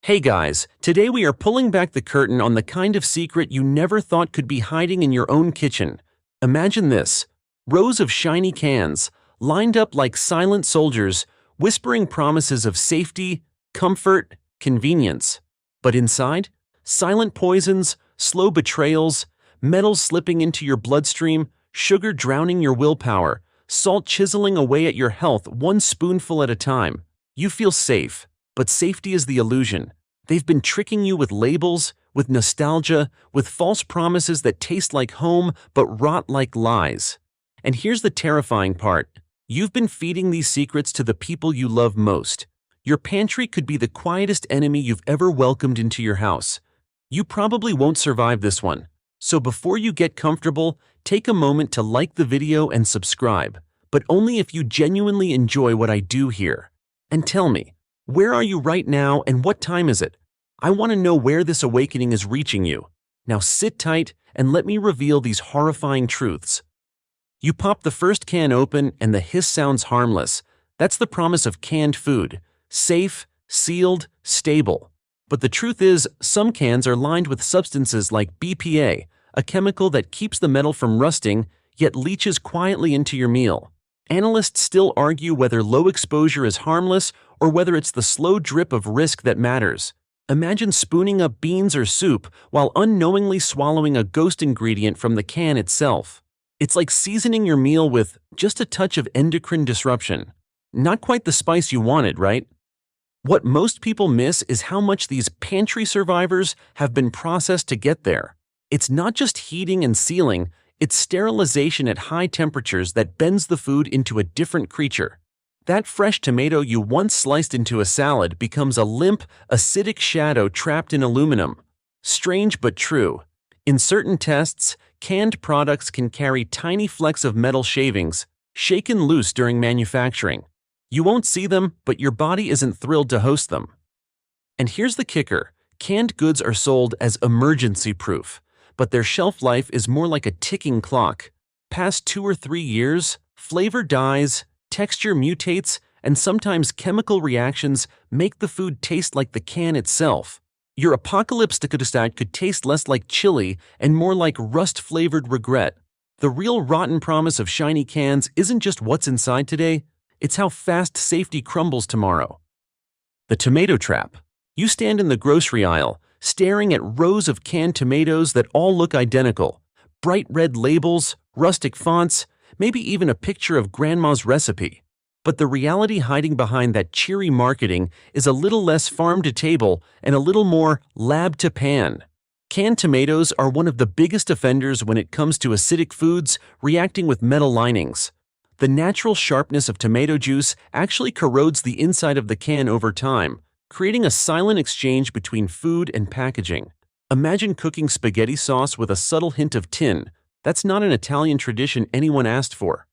Hey guys, today we are pulling back the curtain on the kind of secret you never thought could be hiding in your own kitchen. Imagine this: rows of shiny cans, lined up like silent soldiers, whispering promises of safety, comfort, convenience. But inside, silent poisons, slow betrayals, metals slipping into your bloodstream, sugar drowning your willpower, salt chiseling away at your health one spoonful at a time. You feel safe, but safety is the illusion. They've been tricking you with labels, with nostalgia, with false promises that taste like home but rot like lies. And here's the terrifying part: you've been feeding these secrets to the people you love most. Your pantry could be the quietest enemy you've ever welcomed into your house. You probably won't survive this one. So before you get comfortable, take a moment to like the video and subscribe, but only if you genuinely enjoy what I do here. And tell me, where are you right now and what time is it? I want to know where this awakening is reaching you. Now sit tight and let me reveal these horrifying truths. You pop the first can open and the hiss sounds harmless. That's the promise of canned food: safe, sealed, stable. But the truth is, some cans are lined with substances like BPA, a chemical that keeps the metal from rusting yet leaches quietly into your meal. Analysts still argue whether low exposure is harmless or whether it's the slow drip of risk that matters. Imagine spooning up beans or soup while unknowingly swallowing a ghost ingredient from the can itself. It's like seasoning your meal with just a touch of endocrine disruption. Not quite the spice you wanted, right? What most people miss is how much these pantry survivors have been processed to get there. It's not just heating and sealing, it's sterilization at high temperatures that bends the food into a different creature. That fresh tomato you once sliced into a salad becomes a limp, acidic shadow trapped in aluminum. Strange but true. In certain tests, canned products can carry tiny flecks of metal shavings, shaken loose during manufacturing. You won't see them, but your body isn't thrilled to host them. And here's the kicker: canned goods are sold as emergency proof, but their shelf life is more like a ticking clock. Past 2 or 3 years, flavor dies, texture mutates, and sometimes chemical reactions make the food taste like the can itself. Your apocalypse could taste less like chili and more like rust-flavored regret. The real rotten promise of shiny cans isn't just what's inside today, it's how fast safety crumbles tomorrow. The tomato trap. You stand in the grocery aisle, staring at rows of canned tomatoes that all look identical. Bright red labels, rustic fonts, maybe even a picture of grandma's recipe. But the reality hiding behind that cheery marketing is a little less farm to table and a little more lab to pan. Canned tomatoes are one of the biggest offenders when it comes to acidic foods reacting with metal linings. The natural sharpness of tomato juice actually corrodes the inside of the can over time, creating a silent exchange between food and packaging. Imagine cooking spaghetti sauce with a subtle hint of tin. That's not an Italian tradition anyone asked for.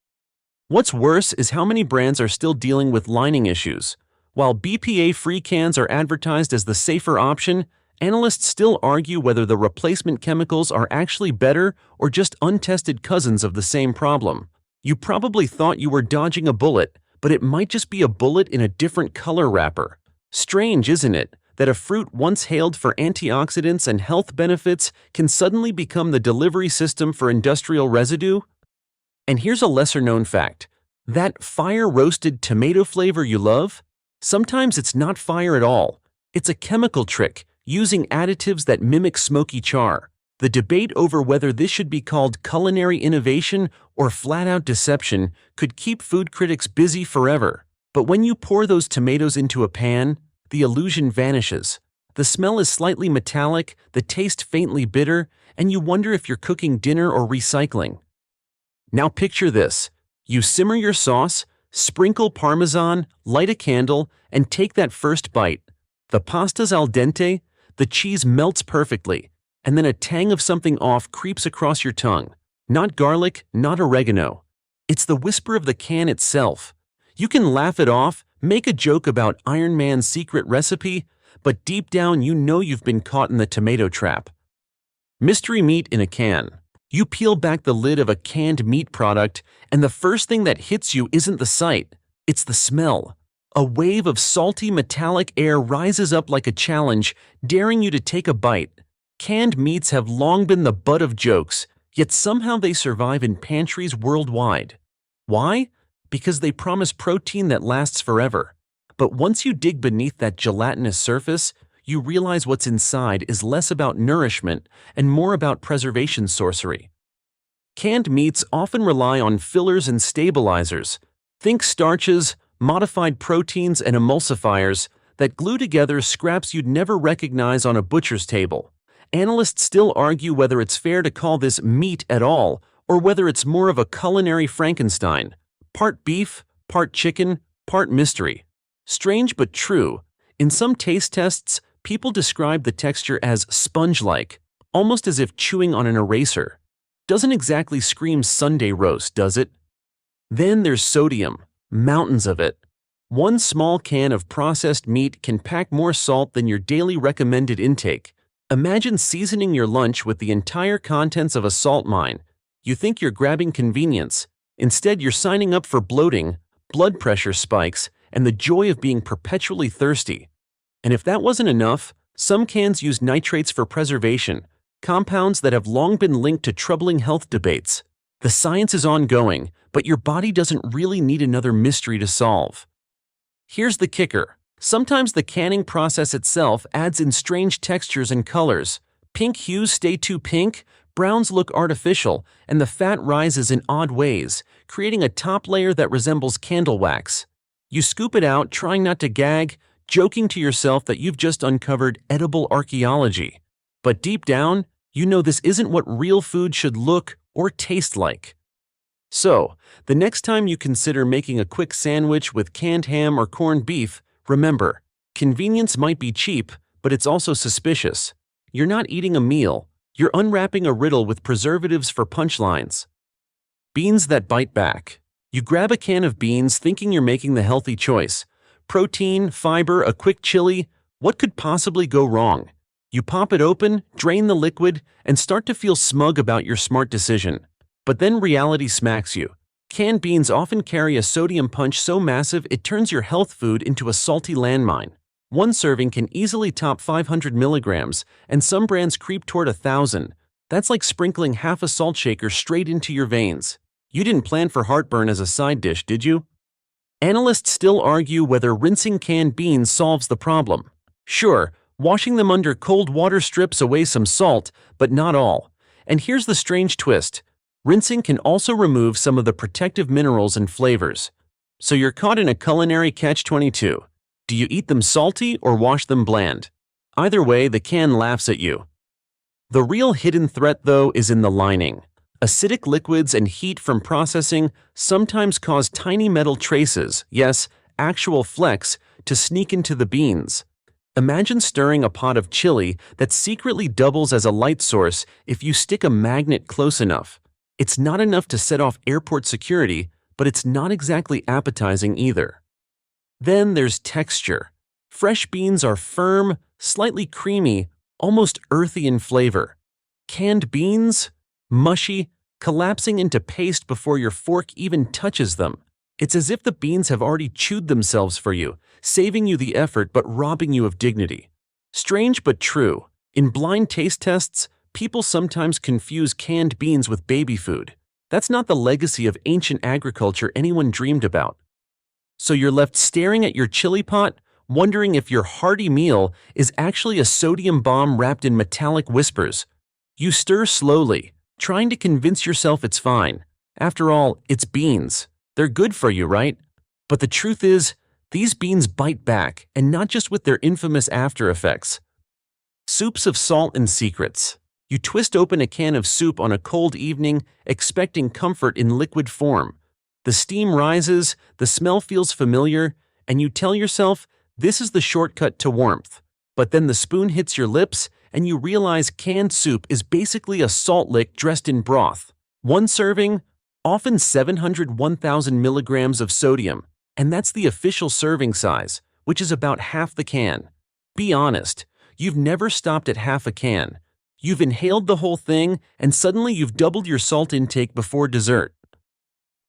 What's worse is how many brands are still dealing with lining issues. While BPA-free cans are advertised as the safer option, analysts still argue whether the replacement chemicals are actually better or just untested cousins of the same problem. You probably thought you were dodging a bullet, but it might just be a bullet in a different color wrapper. Strange, isn't it, that a fruit once hailed for antioxidants and health benefits can suddenly become the delivery system for industrial residue? And here's a lesser-known fact: that fire-roasted tomato flavor you love? Sometimes it's not fire at all. It's a chemical trick, using additives that mimic smoky char. The debate over whether this should be called culinary innovation or flat-out deception could keep food critics busy forever. But when you pour those tomatoes into a pan, the illusion vanishes. The smell is slightly metallic, the taste faintly bitter, and you wonder if you're cooking dinner or recycling. Now picture this: you simmer your sauce, sprinkle Parmesan, light a candle, and take that first bite. The pasta's al dente, the cheese melts perfectly, and then a tang of something off creeps across your tongue. Not garlic, not oregano. It's the whisper of the can itself. You can laugh it off, make a joke about Iron Man's secret recipe, but deep down you know you've been caught in the tomato trap. Mystery meat in a can. You peel back the lid of a canned meat product, and the first thing that hits you isn't the sight, it's the smell. A wave of salty metallic air rises up like a challenge, daring you to take a bite. Canned meats have long been the butt of jokes, yet somehow they survive in pantries worldwide. Why? Because they promise protein that lasts forever. But once you dig beneath that gelatinous surface, you realize what's inside is less about nourishment and more about preservation sorcery. Canned meats often rely on fillers and stabilizers. Think starches, modified proteins, and emulsifiers that glue together scraps you'd never recognize on a butcher's table. Analysts still argue whether it's fair to call this meat at all, or whether it's more of a culinary Frankenstein. Part beef, part chicken, part mystery. Strange but true, in some taste tests, people describe the texture as sponge-like, almost as if chewing on an eraser. Doesn't exactly scream Sunday roast, does it? Then there's sodium, mountains of it. One small can of processed meat can pack more salt than your daily recommended intake. Imagine seasoning your lunch with the entire contents of a salt mine. You think you're grabbing convenience. Instead, you're signing up for bloating, blood pressure spikes, and the joy of being perpetually thirsty. And if that wasn't enough, some cans use nitrates for preservation, compounds that have long been linked to troubling health debates. The science is ongoing, but your body doesn't really need another mystery to solve. Here's the kicker. Sometimes the canning process itself adds in strange textures and colors. Pink hues stay too pink, browns look artificial, and the fat rises in odd ways, creating a top layer that resembles candle wax. You scoop it out, trying not to gag, joking to yourself that you've just uncovered edible archaeology. But deep down, you know this isn't what real food should look or taste like. So, the next time you consider making a quick sandwich with canned ham or corned beef, remember, convenience might be cheap, but it's also suspicious. You're not eating a meal, you're unwrapping a riddle with preservatives for punchlines. Beans that bite back. You grab a can of beans thinking you're making the healthy choice. Protein, fiber, a quick chili, what could possibly go wrong? You pop it open, drain the liquid, and start to feel smug about your smart decision. But then reality smacks you. Canned beans often carry a sodium punch so massive it turns your health food into a salty landmine. One serving can easily top 500 milligrams, and some brands creep toward 1,000. That's like sprinkling half a salt shaker straight into your veins. You didn't plan for heartburn as a side dish, did you? Analysts still argue whether rinsing canned beans solves the problem. Sure, washing them under cold water strips away some salt, but not all. And here's the strange twist. Rinsing can also remove some of the protective minerals and flavors. So you're caught in a culinary catch-22. Do you eat them salty or wash them bland? Either way, the can laughs at you. The real hidden threat, though, is in the lining. Acidic liquids and heat from processing sometimes cause tiny metal traces, yes, actual flecks, to sneak into the beans. Imagine stirring a pot of chili that secretly doubles as a light source if you stick a magnet close enough. It's not enough to set off airport security, but it's not exactly appetizing either. Then there's texture. Fresh beans are firm, slightly creamy, almost earthy in flavor. Canned beans? Mushy, collapsing into paste before your fork even touches them. It's as if the beans have already chewed themselves for you, saving you the effort but robbing you of dignity. Strange but true. In blind taste tests, people sometimes confuse canned beans with baby food. That's not the legacy of ancient agriculture anyone dreamed about. So you're left staring at your chili pot, wondering if your hearty meal is actually a sodium bomb wrapped in metallic whispers. You stir slowly, trying to convince yourself it's fine. After all, it's beans. They're good for you, right? But the truth is, these beans bite back, and not just with their infamous after effects. Soups of salt and secrets. You twist open a can of soup on a cold evening, expecting comfort in liquid form. The steam rises, the smell feels familiar, and you tell yourself, this is the shortcut to warmth. But then the spoon hits your lips, and you realize canned soup is basically a salt lick dressed in broth. One serving, often 1,000 milligrams of sodium, and that's the official serving size, which is about half the can. Be honest, you've never stopped at half a can. You've inhaled the whole thing, and suddenly you've doubled your salt intake before dessert.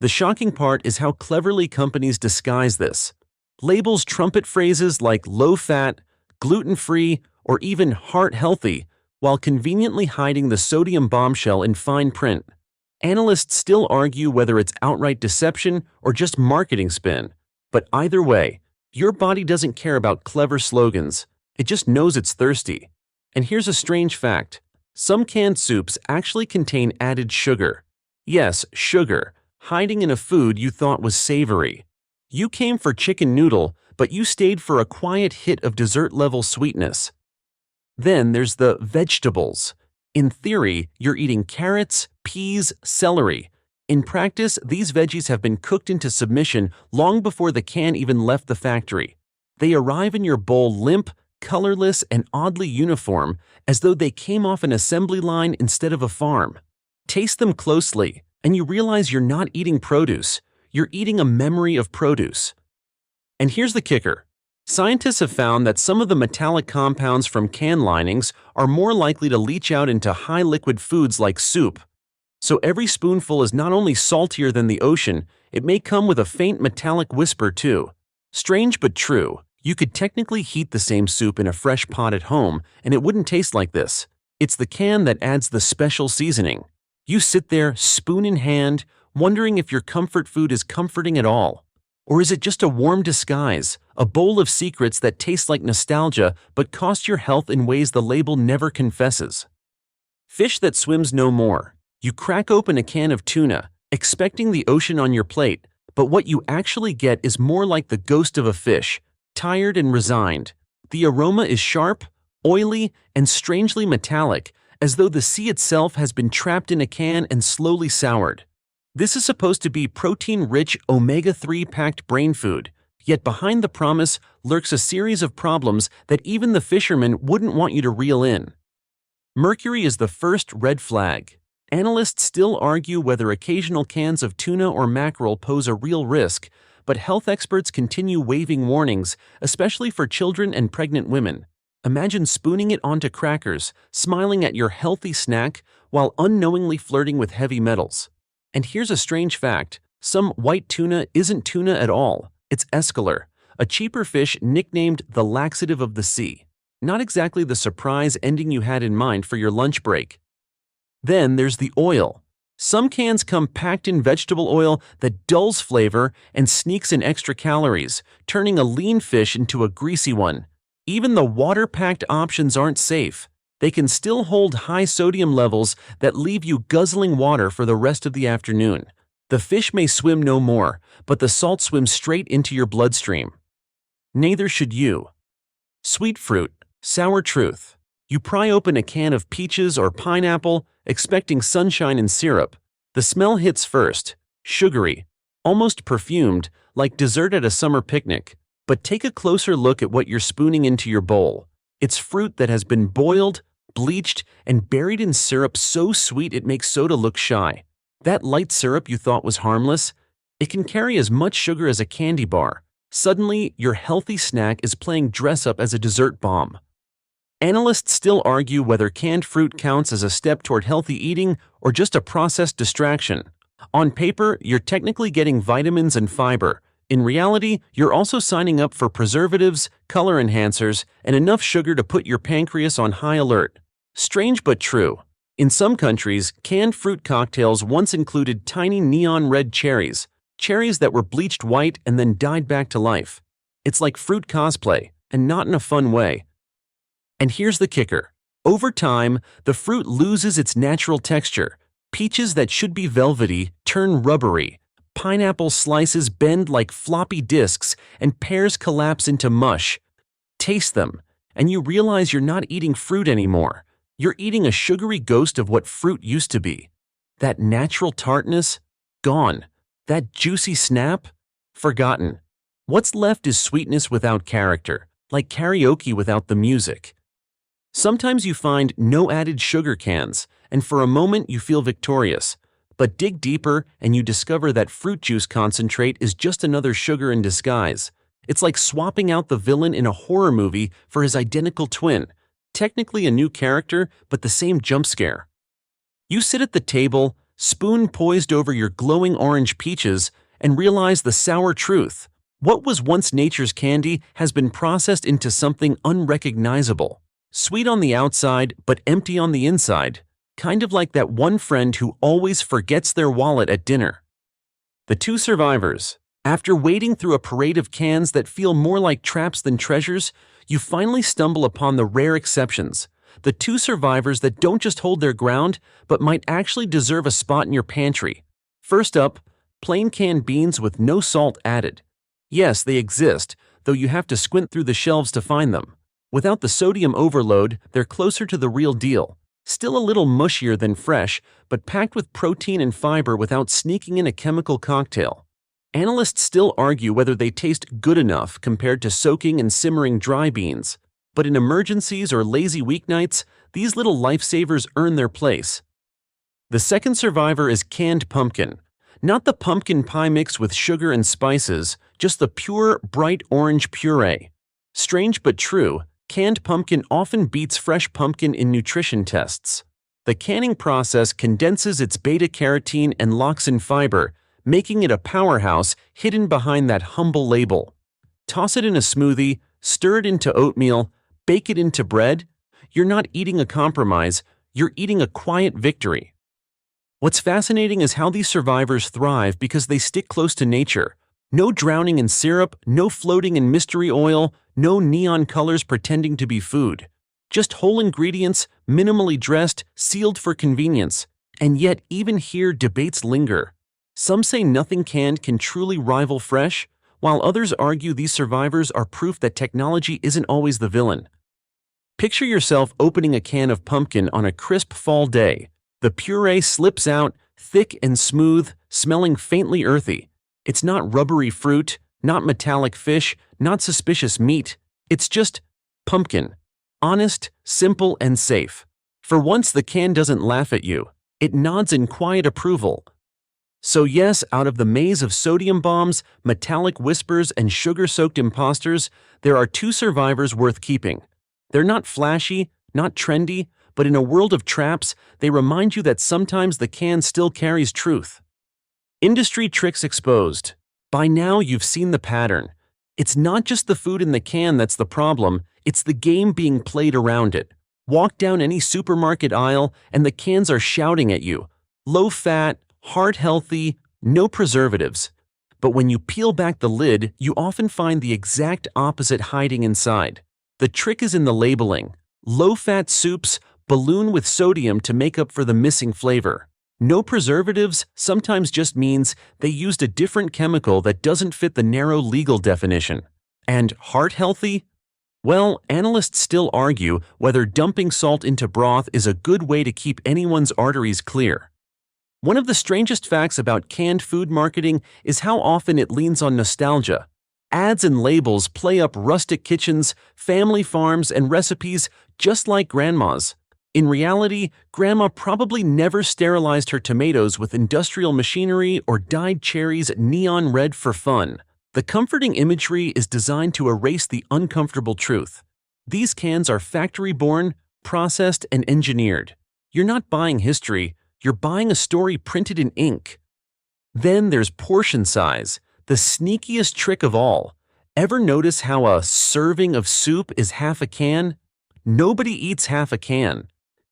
The shocking part is how cleverly companies disguise this. Labels trumpet phrases like low-fat, gluten-free, or even heart-healthy, while conveniently hiding the sodium bombshell in fine print. Analysts still argue whether it's outright deception or just marketing spin. But either way, your body doesn't care about clever slogans. It just knows it's thirsty. And here's a strange fact. Some canned soups actually contain added sugar. Yes, sugar, hiding in a food you thought was savory. You came for chicken noodle, but you stayed for a quiet hit of dessert-level sweetness. Then there's the vegetables. In theory, you're eating carrots, peas, celery. In practice, these veggies have been cooked into submission long before the can even left the factory. They arrive in your bowl limp, colorless, and oddly uniform, as though they came off an assembly line instead of a farm. Taste them closely, and you realize you're not eating produce. You're eating a memory of produce. And here's the kicker. Scientists have found that some of the metallic compounds from can linings are more likely to leach out into high liquid foods like soup. So every spoonful is not only saltier than the ocean, it may come with a faint metallic whisper too. Strange but true. You could technically heat the same soup in a fresh pot at home, and it wouldn't taste like this. It's the can that adds the special seasoning. You sit there, spoon in hand, wondering if your comfort food is comforting at all. Or is it just a warm disguise, a bowl of secrets that taste like nostalgia but cost your health in ways the label never confesses? Fish that swims no more. You crack open a can of tuna, expecting the ocean on your plate, but what you actually get is more like the ghost of a fish, tired and resigned. The aroma is sharp, oily, and strangely metallic, as though the sea itself has been trapped in a can and slowly soured. This is supposed to be protein-rich omega-3 packed brain food, yet behind the promise lurks a series of problems that even the fishermen wouldn't want you to reel in. Mercury is the first red flag. Analysts still argue whether occasional cans of tuna or mackerel pose a real risk, but health experts continue waving warnings, especially for children and pregnant women. Imagine spooning it onto crackers, smiling at your healthy snack, while unknowingly flirting with heavy metals. And here's a strange fact. Some white tuna isn't tuna at all. It's escaler, a cheaper fish nicknamed the laxative of the sea. Not exactly the surprise ending you had in mind for your lunch break. Then there's the oil. Some cans come packed in vegetable oil that dulls flavor and sneaks in extra calories, turning a lean fish into a greasy one. Even the water-packed options aren't safe. They can still hold high sodium levels that leave you guzzling water for the rest of the afternoon. The fish may swim no more, but the salt swims straight into your bloodstream. Neither should you. Sweet fruit, sour truth. You pry open a can of peaches or pineapple, expecting sunshine and syrup. The smell hits first, sugary, almost perfumed, like dessert at a summer picnic. But take a closer look at what you're spooning into your bowl. It's fruit that has been boiled, bleached, and buried in syrup so sweet it makes soda look shy. That light syrup you thought was harmless, it can carry as much sugar as a candy bar. Suddenly, your healthy snack is playing dress-up as a dessert bomb. Analysts still argue whether canned fruit counts as a step toward healthy eating or just a processed distraction. On paper, you're technically getting vitamins and fiber. In reality, you're also signing up for preservatives, color enhancers, and enough sugar to put your pancreas on high alert. Strange but true. In some countries, canned fruit cocktails once included tiny neon red cherries, cherries that were bleached white and then dyed back to life. It's like fruit cosplay, and not in a fun way. And here's the kicker. Over time, the fruit loses its natural texture. Peaches that should be velvety turn rubbery. Pineapple slices bend like floppy disks, and pears collapse into mush. Taste them, and you realize you're not eating fruit anymore. You're eating a sugary ghost of what fruit used to be. That natural tartness? Gone. That juicy snap? Forgotten. What's left is sweetness without character, like karaoke without the music. Sometimes you find no added sugar cans, and for a moment you feel victorious. But dig deeper and you discover that fruit juice concentrate is just another sugar in disguise. It's like swapping out the villain in a horror movie for his identical twin. Technically a new character, but the same jump scare. You sit at the table, spoon poised over your glowing orange peaches, and realize the sour truth. What was once nature's candy has been processed into something unrecognizable. Sweet on the outside, but empty on the inside. Kind of like that one friend who always forgets their wallet at dinner. The two survivors. After wading through a parade of cans that feel more like traps than treasures, you finally stumble upon the rare exceptions. The two survivors that don't just hold their ground, but might actually deserve a spot in your pantry. First up, plain canned beans with no salt added. Yes, they exist, though you have to squint through the shelves to find them. Without the sodium overload, they're closer to the real deal. Still a little mushier than fresh, but packed with protein and fiber without sneaking in a chemical cocktail. Analysts still argue whether they taste good enough compared to soaking and simmering dry beans. But in emergencies or lazy weeknights, these little lifesavers earn their place. The second survivor is canned pumpkin. Not the pumpkin pie mix with sugar and spices, just the pure, bright orange puree. Strange but true, canned pumpkin often beats fresh pumpkin in nutrition tests. The canning process condenses its beta-carotene and locks in fiber, making it a powerhouse hidden behind that humble label. Toss it in a smoothie, stir it into oatmeal, bake it into bread. You're not eating a compromise, you're eating a quiet victory. What's fascinating is how these survivors thrive because they stick close to nature. No drowning in syrup, no floating in mystery oil, no neon colors pretending to be food. Just whole ingredients, minimally dressed, sealed for convenience. And yet, even here, debates linger. Some say nothing canned can truly rival fresh, while others argue these survivors are proof that technology isn't always the villain. Picture yourself opening a can of pumpkin on a crisp fall day. The puree slips out, thick and smooth, smelling faintly earthy. It's not rubbery fruit, not metallic fish, not suspicious meat. It's just pumpkin. Honest, simple, and safe. For once, the can doesn't laugh at you. It nods in quiet approval. So yes, out of the maze of sodium bombs, metallic whispers, and sugar-soaked imposters, there are two survivors worth keeping. They're not flashy, not trendy, but in a world of traps, they remind you that sometimes the can still carries truth. Industry tricks exposed. By now, you've seen the pattern. It's not just the food in the can that's the problem, it's the game being played around it. Walk down any supermarket aisle, and the cans are shouting at you. Low fat, heart healthy, no preservatives. But when you peel back the lid, you often find the exact opposite hiding inside. The trick is in the labeling. Low-fat soups balloon with sodium to make up for the missing flavor. No preservatives sometimes just means they used a different chemical that doesn't fit the narrow legal definition. And heart healthy? Well, analysts still argue whether dumping salt into broth is a good way to keep anyone's arteries clear. One of the strangest facts about canned food marketing is how often it leans on nostalgia. Ads and labels play up rustic kitchens, family farms, and recipes just like grandma's. In reality, Grandma probably never sterilized her tomatoes with industrial machinery or dyed cherries neon red for fun. The comforting imagery is designed to erase the uncomfortable truth. These cans are factory-born, processed, and engineered. You're not buying history, you're buying a story printed in ink. Then there's portion size, the sneakiest trick of all. Ever notice how a serving of soup is half a can? Nobody eats half a can.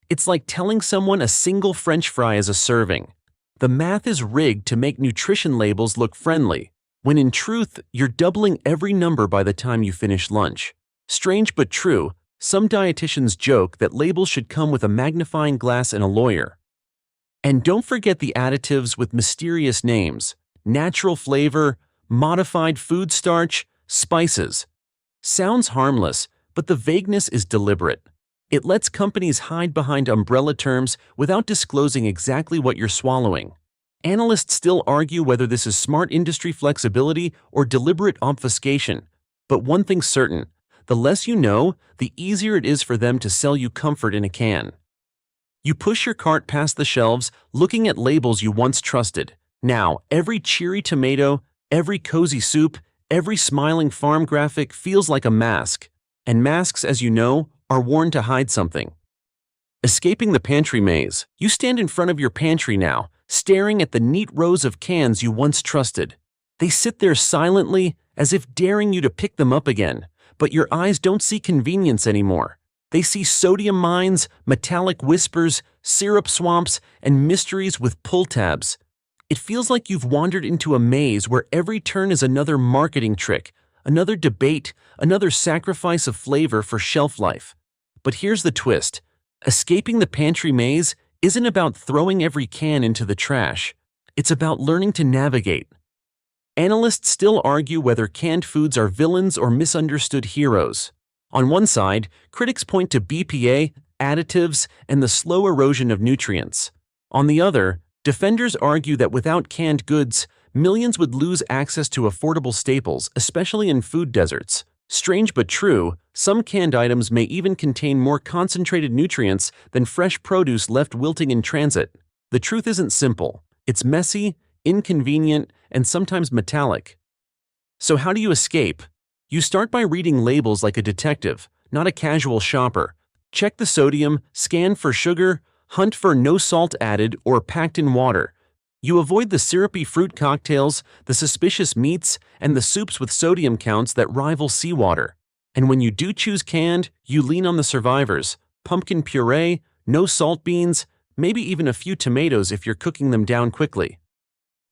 It's like telling someone a single French fry is a serving. The math is rigged to make nutrition labels look friendly, when in truth, you're doubling every number by the time you finish lunch. Strange but true, some dietitians joke that labels should come with a magnifying glass and a lawyer. And don't forget the additives with mysterious names: natural flavor, modified food starch, spices. Sounds harmless, but the vagueness is deliberate. It lets companies hide behind umbrella terms without disclosing exactly what you're swallowing. Analysts still argue whether this is smart industry flexibility or deliberate obfuscation. But one thing's certain, the less you know, the easier it is for them to sell you comfort in a can. You push your cart past the shelves, looking at labels you once trusted. Now, every cheery tomato, every cozy soup, every smiling farm graphic feels like a mask. And masks, as you know, are worn to hide something. Escaping the pantry maze, you stand in front of your pantry now, staring at the neat rows of cans you once trusted. They sit there silently, as if daring you to pick them up again. But your eyes don't see convenience anymore. They see sodium mines, metallic whispers, syrup swamps, and mysteries with pull tabs. It feels like you've wandered into a maze where every turn is another marketing trick, another debate, another sacrifice of flavor for shelf life. But here's the twist. Escaping the pantry maze isn't about throwing every can into the trash. It's about learning to navigate. Analysts still argue whether canned foods are villains or misunderstood heroes. On one side, critics point to BPA, additives, and the slow erosion of nutrients. On the other, defenders argue that without canned goods, millions would lose access to affordable staples, especially in food deserts. Strange but true, some canned items may even contain more concentrated nutrients than fresh produce left wilting in transit. The truth isn't simple. It's messy, inconvenient, and sometimes metallic. So how do you escape? You start by reading labels like a detective, not a casual shopper. Check the sodium, scan for sugar, hunt for no salt added or packed in water. You avoid the syrupy fruit cocktails, the suspicious meats, and the soups with sodium counts that rival seawater. And when you do choose canned, you lean on the survivors: pumpkin puree, no salt beans, maybe even a few tomatoes if you're cooking them down quickly.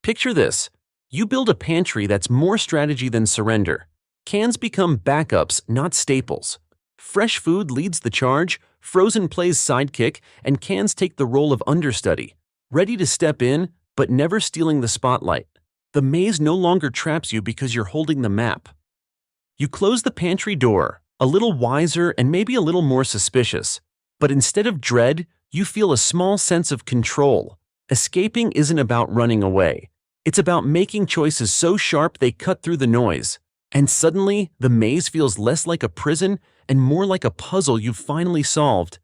Picture this. You build a pantry that's more strategy than surrender. Cans become backups, not staples. Fresh food leads the charge, frozen plays sidekick, and cans take the role of understudy, ready to step in, but never stealing the spotlight. The maze no longer traps you because you're holding the map. You close the pantry door, a little wiser and maybe a little more suspicious. But instead of dread, you feel a small sense of control. Escaping isn't about running away. It's about making choices so sharp they cut through the noise. And suddenly, the maze feels less like a prison and more like a puzzle you've finally solved.